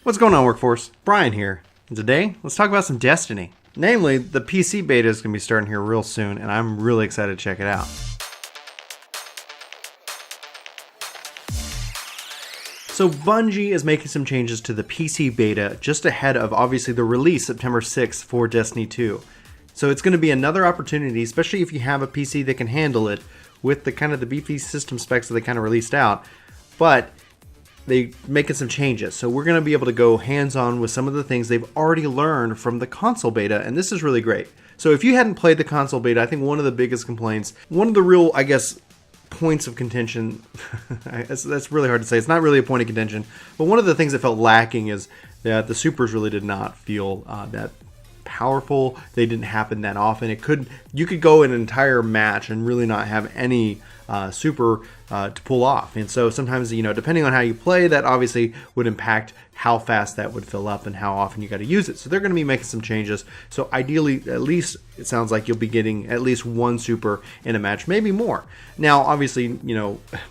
What's going on, Workforce? Brian here, and today let's talk about some Destiny. Namely, the PC beta is going to be starting here real soon, and I'm really excited to check it out. So Bungie is making some changes to the PC beta just ahead of obviously the release September 6th for Destiny 2. So it's going to be another opportunity, especially if you have a PC that can handle it with the kind of the beefy system specs that they kind of released out. But they making some changes, so we're going to be able to go hands-on with some of the things they've already learned from the console beta, and this is really great. So if you hadn't played the console beta, I think one of the biggest complaints, one of the real, points of contention, that's really hard to say, it's not really a point of contention, but one of the things that felt lacking is that the supers really did not feel that powerful. They didn't happen that often. You could go an entire match and really not have any super to pull off. And so sometimes, depending on how you play, that obviously would impact how fast that would fill up and how often you got to use it. So they're going to be making some changes. So ideally, at least it sounds like you'll be getting at least one super in a match, maybe more. Now, obviously,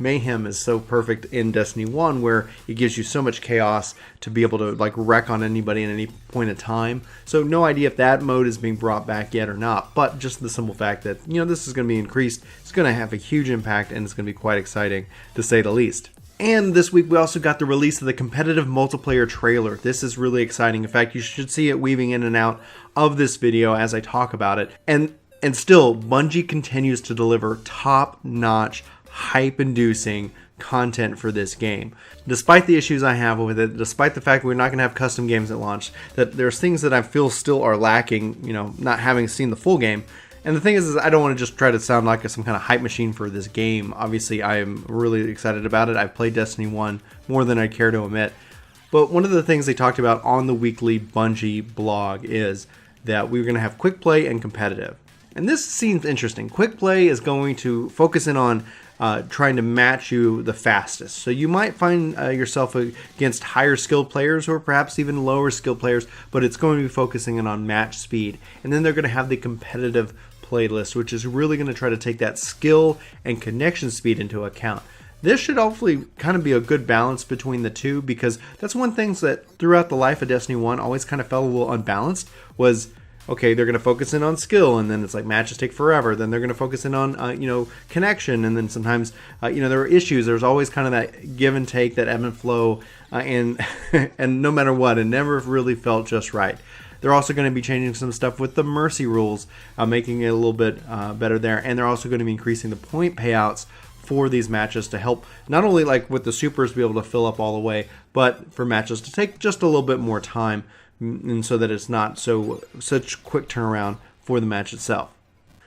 Mayhem is so perfect in Destiny 1 where it gives you so much chaos to be able to wreck on anybody at any point in time. So no idea if that mode is being brought back yet or not, but just the simple fact that, this is going to be increased, it's going to have a huge impact and it's going to be quite exciting to say the least. And this week we also got the release of the competitive multiplayer trailer. This is really exciting. In fact, you should see it weaving in and out of this video as I talk about it. And still, Bungie continues to deliver top-notch, hype-inducing content for this game. Despite the issues I have with it, despite the fact we're not going to have custom games at launch, that there's things that I feel still are lacking, not having seen the full game. And the thing is I don't want to just try to sound like some kind of hype machine for this game. Obviously, I am really excited about it. I've played Destiny 1 more than I care to admit. But one of the things they talked about on the weekly Bungie blog is that we're going to have quick play and competitive. And this seems interesting. Quick play is going to focus in on trying to match you the fastest. So you might find yourself against higher skilled players or perhaps even lower skilled players, but it's going to be focusing in on match speed. And then they're going to have the competitive playlist, which is really going to try to take that skill and connection speed into account. This should hopefully kind of be a good balance between the two, because that's one thing that throughout the life of Destiny 1 always kind of felt a little unbalanced was, okay, they're going to focus in on skill, and then it's like matches take forever. Then they're going to focus in on, connection, and then sometimes, there are issues. There's always kind of that give and take, that ebb and flow, and and no matter what, it never really felt just right. They're also going to be changing some stuff with the mercy rules, making it a little bit better there, and they're also going to be increasing the point payouts for these matches to help not only with the supers be able to fill up all the way, but for matches to take just a little bit more time, and so that it's not such quick turnaround for the match itself.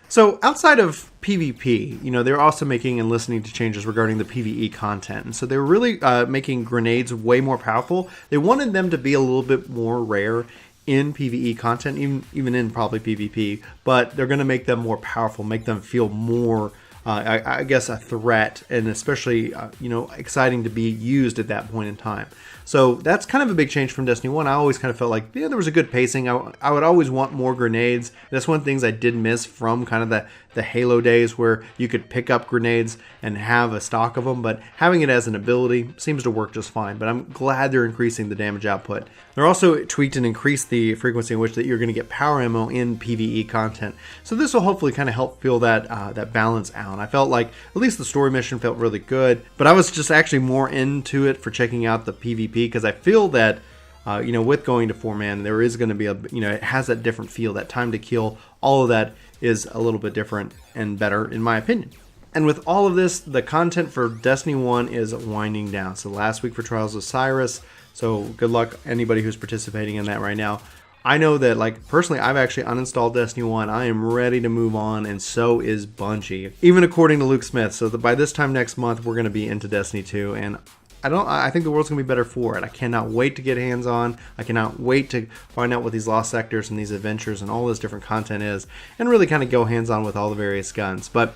So outside of PvP, they're also making and listening to changes regarding the PvE content. And so they're really making grenades way more powerful. They wanted them to be a little bit more rare in PvE content, even in probably PvP, but they're going to make them more powerful, make them feel more, a threat, and especially, exciting to be used at that point in time. So that's kind of a big change from Destiny 1. I always kind of felt like, there was a good pacing. I would always want more grenades. That's one of the things I did miss from kind of the Halo days, where you could pick up grenades and have a stock of them, but having it as an ability seems to work just fine. But I'm glad they're increasing the damage output. They're also tweaked and increased the frequency in which that you're going to get power ammo in PvE content. So this will hopefully kind of help fill that balance out. I felt like at least the story mission felt really good, but I was just actually more into it for checking out the PvP, because I feel that with going to 4-man, there is going to be it has that different feel, that time to kill, all of that is a little bit different and better in my opinion. And with all of this, the content for Destiny 1 is winding down. So last week for Trials of Osiris, so good luck anybody who's participating in that right now. I know that, personally, I've actually uninstalled Destiny 1. I am ready to move on, and so is Bungie. Even according to Luke Smith, so that by this time next month, we're going to be into Destiny 2, and I think the world's going to be better for it. I cannot wait to get hands-on. I cannot wait to find out what these lost sectors and these adventures and all this different content is, and really kind of go hands-on with all the various guns. But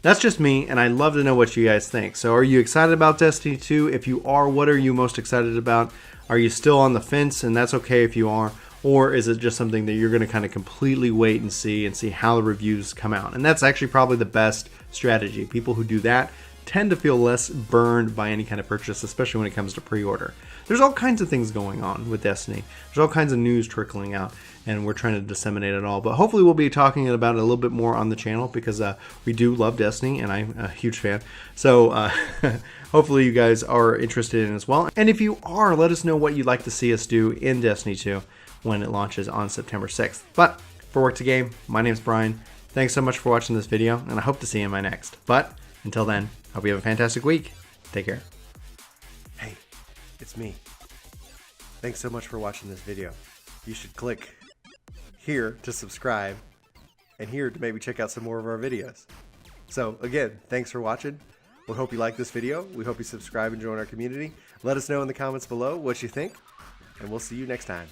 that's just me, and I'd love to know what you guys think. So are you excited about Destiny 2? If you are, what are you most excited about? Are you still on the fence? And that's okay if you are. Or is it just something that you're going to kind of completely wait and see how the reviews come out? And that's actually probably the best strategy. People who do that tend to feel less burned by any kind of purchase, especially when it comes to pre-order. There's all kinds of things going on with Destiny. There's all kinds of news trickling out, and we're trying to disseminate it all. But hopefully we'll be talking about it a little bit more on the channel, because we do love Destiny, and I'm a huge fan. So hopefully you guys are interested in it as well. And if you are, let us know what you'd like to see us do in Destiny 2 when it launches on September 6th. But for Work to Game, my name's Brian. Thanks so much for watching this video, and I hope to see you in my next. But until then, hope you have a fantastic week. Take care. Hey, it's me. Thanks so much for watching this video. You should click here to subscribe and here to maybe check out some more of our videos. So again, thanks for watching. We hope you like this video. We hope you subscribe and join our community. Let us know in the comments below what you think, and we'll see you next time.